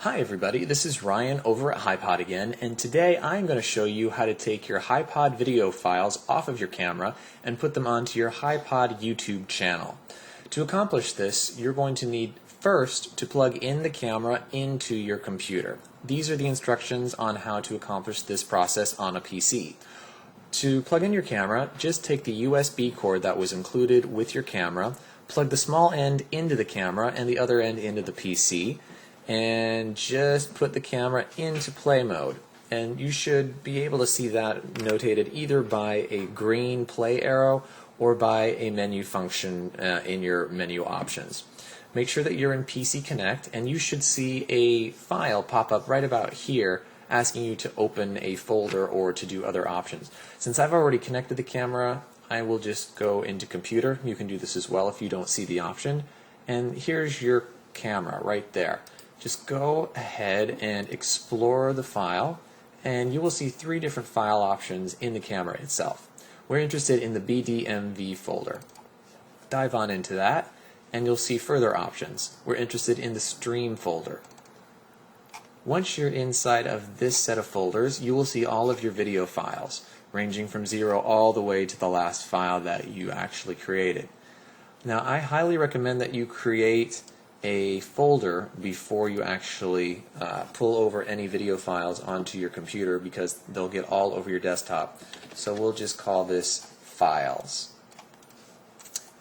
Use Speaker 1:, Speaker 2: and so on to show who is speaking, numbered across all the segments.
Speaker 1: Hi everybody, this is Ryan over at HiPod again, and today I'm going to show you how to take your HiPod video files off of your camera and put them onto your HiPod YouTube channel. To accomplish this, you're going to need first to plug in the camera into your computer. These are the instructions on how to accomplish this process on a PC. To plug in your camera, just take the USB cord that was included with your camera, plug the small end into the camera and the other end into the PC, and just put the camera into play mode. And you should be able to see that notated either by a green play arrow or by a menu function in your menu options. Make sure that you're in PC Connect, and you should see a file pop up right about here asking you to open a folder or to do other options. Since I've already connected the camera, I will just go into Computer. You can do this as well if you don't see the option. And here's your camera right there. Just go ahead and explore the file, and you will see three different file options in the camera itself. We're interested in the BDMV folder. Dive on into that, and you'll see further options. We're interested in the Stream folder. Once you're inside of this set of folders, you will see all of your video files, ranging from 0 all the way to the last file that you actually created. Now, I highly recommend that you create a folder before you actually pull over any video files onto your computer, because they'll get all over your desktop. So we'll just call this Files.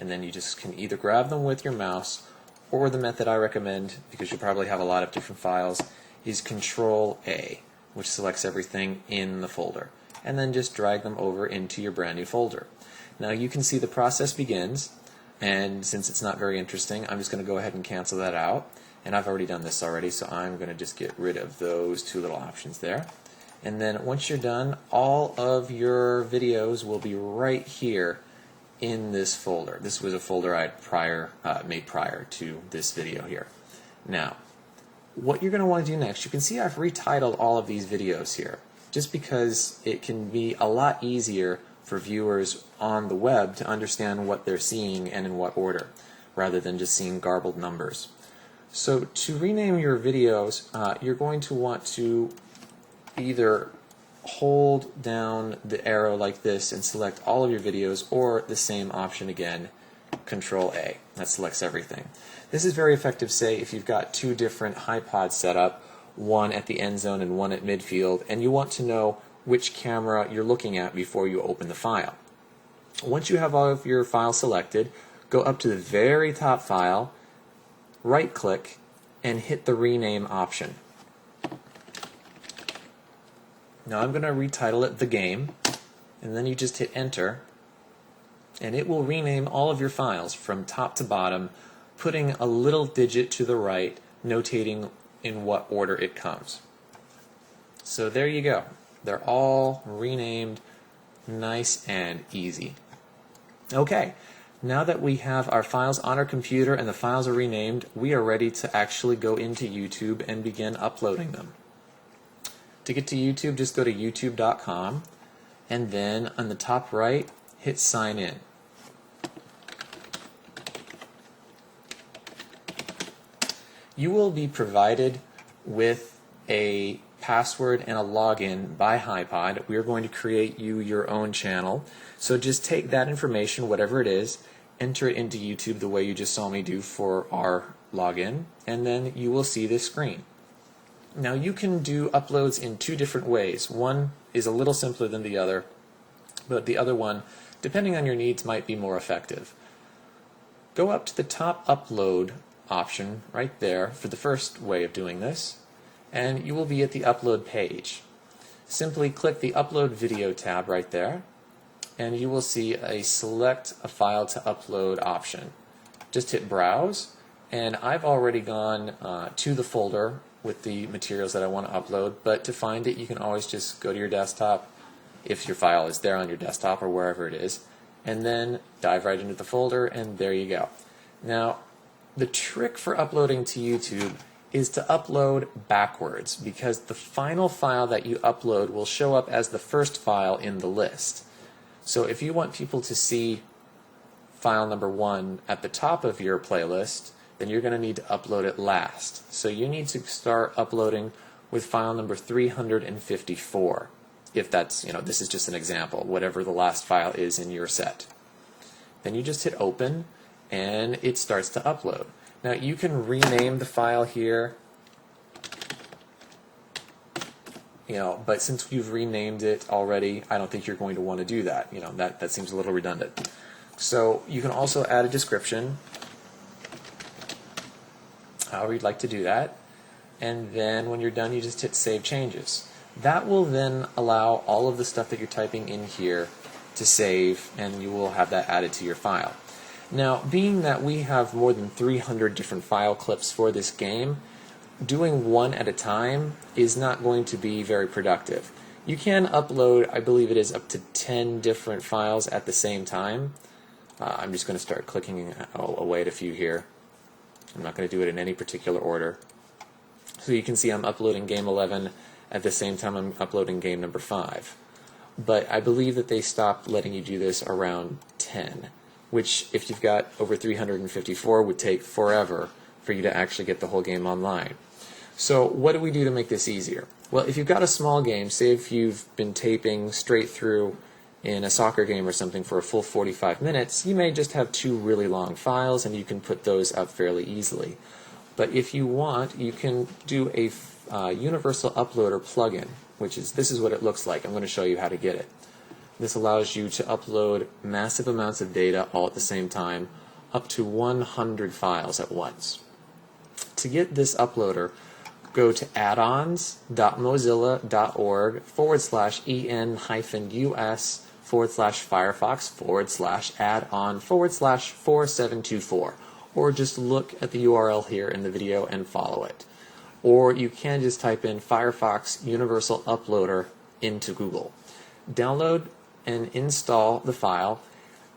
Speaker 1: And then you just can either grab them with your mouse, or the method I recommend, because you'll probably have a lot of different files, is Control A, which selects everything in the folder. And then just drag them over into your brand new folder. Now you can see the process begins. And since it's not very interesting, I'm just going to go ahead and cancel that out. And I've already done this already, so I'm going to just get rid of those two little options there. And then once you're done, all of your videos will be right here in this folder. This was a folder I had made prior to this video here. Now, what you're going to want to do next, you can see I've retitled all of these videos here, just because it can be a lot easier for viewers on the web to understand what they're seeing and in what order, rather than just seeing garbled numbers. So to rename your videos, you're going to want to either hold down the arrow like this and select all of your videos, or the same option again, Control A. That selects everything. This is very effective, say, if you've got two different HiPods set up, one at the end zone and one at midfield, and you want to know which camera you're looking at before you open the file. Once you have all of your files selected, go up to the very top file, right click, and hit the rename option. Now I'm going to retitle it The Game, and then you just hit enter, and it will rename all of your files from top to bottom, putting a little digit to the right, notating in what order it comes. So there you go. They're all renamed, nice and easy. Okay, now that we have our files on our computer and the files are renamed, we are ready to actually go into YouTube and begin uploading them. To get to YouTube, just go to youtube.com, and then on the top right, hit sign in. You will be provided with a password and a login by HiPod. We are going to create you your own channel. So just take that information, whatever it is, enter it into YouTube the way you just saw me do for our login, and then you will see this screen. Now you can do uploads in two different ways. One is a little simpler than the other, but the other one, depending on your needs, might be more effective. Go up to the top upload option right there for the first way of doing this, and you will be at the upload page. Simply click the upload video tab right there, and you will see a select a file to upload option. Just hit browse, and I've already gone to the folder with the materials that I want to upload, but to find it you can always just go to your desktop, if your file is there on your desktop or wherever it is, and then dive right into the folder, and there you go. Now the trick for uploading to YouTube is to upload backwards, because the final file that you upload will show up as the first file in the list. So if you want people to see file number 1 at the top of your playlist, then you're going to need to upload it last. So you need to start uploading with file number 354. If that's, this is just an example, whatever the last file is in your set. Then you just hit open and it starts to upload. Now you can rename the file here, but since you've renamed it already, I don't think you're going to want to do that. That seems a little redundant. So you can also add a description, however you'd like to do that, and then when you're done you just hit Save Changes. That will then allow all of the stuff that you're typing in here to save, and you will have that added to your file. Now, being that we have more than 300 different file clips for this game, doing one at a time is not going to be very productive. You can upload, I believe it is up to 10 different files at the same time. I'm just going to start clicking away at a few here. I'm not going to do it in any particular order. So you can see I'm uploading game 11 at the same time I'm uploading game number 5. But I believe that they stopped letting you do this around 10, which if you've got over 354 would take forever for you to actually get the whole game online. So what do we do to make this easier? Well, if you've got a small game, say if you've been taping straight through in a soccer game or something for a full 45 minutes, you may just have 2 really long files and you can put those up fairly easily. But if you want, you can do a Universal Uploader plugin, this is what it looks like. I'm going to show you how to get it. This allows you to upload massive amounts of data all at the same time, up to 100 files at once. To get this uploader, go to addons.mozilla.org/en-us/firefox/add-on/4724, or just look at the URL here in the video and follow it. Or you can just type in Firefox Universal Uploader into Google. Download and install the file.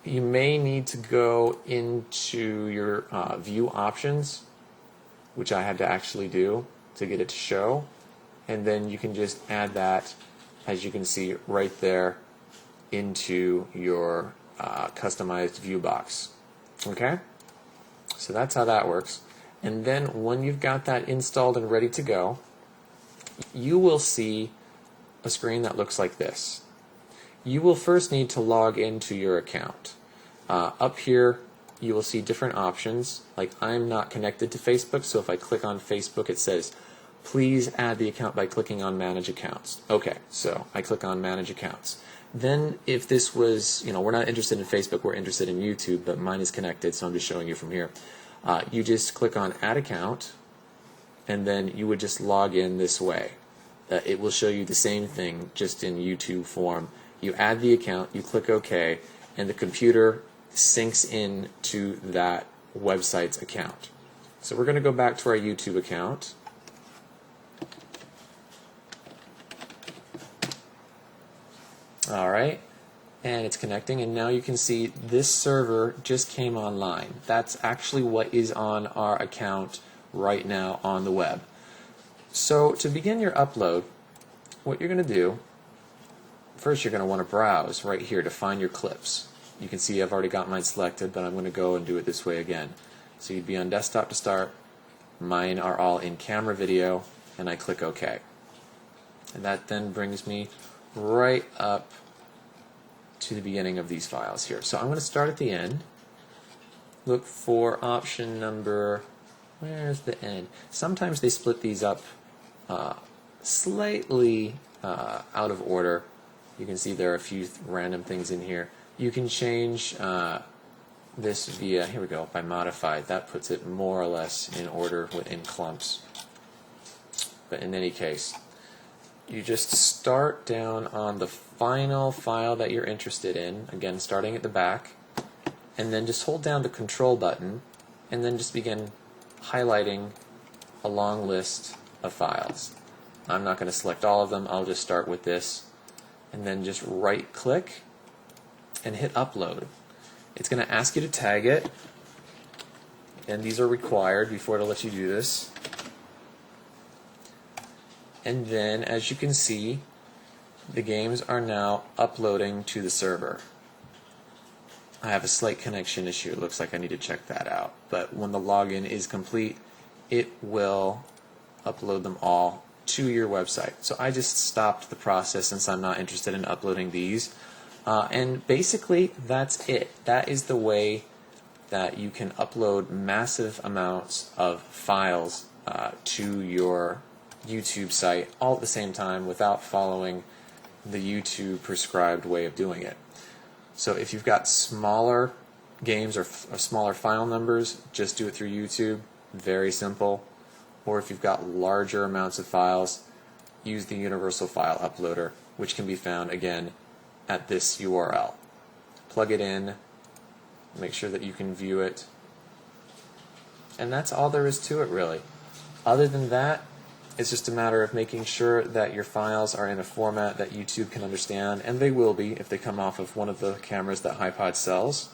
Speaker 1: You may need to go into your view options, which I had to actually do to get it to show, and then you can just add that, as you can see right there, into your customized view box. Okay? So that's how that works. And then when you've got that installed and ready to go, you will see a screen that looks like this. You will first need to log into your account. Up here you will see different options, like I'm not connected to Facebook, so if I click on Facebook it says please add the account by clicking on Manage Accounts. Okay, so I click on Manage Accounts. Then if this was, we're not interested in Facebook, we're interested in YouTube, but mine is connected, so I'm just showing you from here. You just click on Add Account, and then you would just log in this way. It will show you the same thing, just in YouTube form. You add the account, you click OK, and the computer syncs in to that website's account. So we're going to go back to our YouTube account. Alright, and it's connecting, and now you can see this server just came online. That's actually what is on our account right now on the web. So to begin your upload, what you're going to do, first you're going to want to browse right here to find your clips. You can see I've already got mine selected, but I'm going to go and do it this way again. So you'd be on desktop to start, mine are all in camera video, and I click OK. And that then brings me right up to the beginning of these files here. So I'm going to start at the end, look for option number, where's the end? Sometimes they split these up slightly out of order. You can see there are a few random things in here. You can change this via, here we go, by modified. That puts it more or less in order within clumps. But in any case, you just start down on the final file that you're interested in, again starting at the back, and then just hold down the control button and then just begin highlighting a long list of files. I'm not going to select all of them, I'll just start with this, and then just right click and hit upload. It's going to ask you to tag it, and these are required before it'll let you do this. And then, as you can see, the games are now uploading to the server. I have a slight connection issue. It looks like I need to check that out. But when the login is complete, it will upload them all to your website. So I just stopped the process since I'm not interested in uploading these. And basically, that's it. That is the way that you can upload massive amounts of files to your YouTube site all at the same time without following the YouTube prescribed way of doing it. So if you've got smaller games or smaller file numbers, just do it through YouTube. Very simple. Or if you've got larger amounts of files, use the Universal File Uploader, which can be found again at this URL. Plug it in, make sure that you can view it, and that's all there is to it really. Other than that, it's just a matter of making sure that your files are in a format that YouTube can understand, and they will be if they come off of one of the cameras that HiPod sells.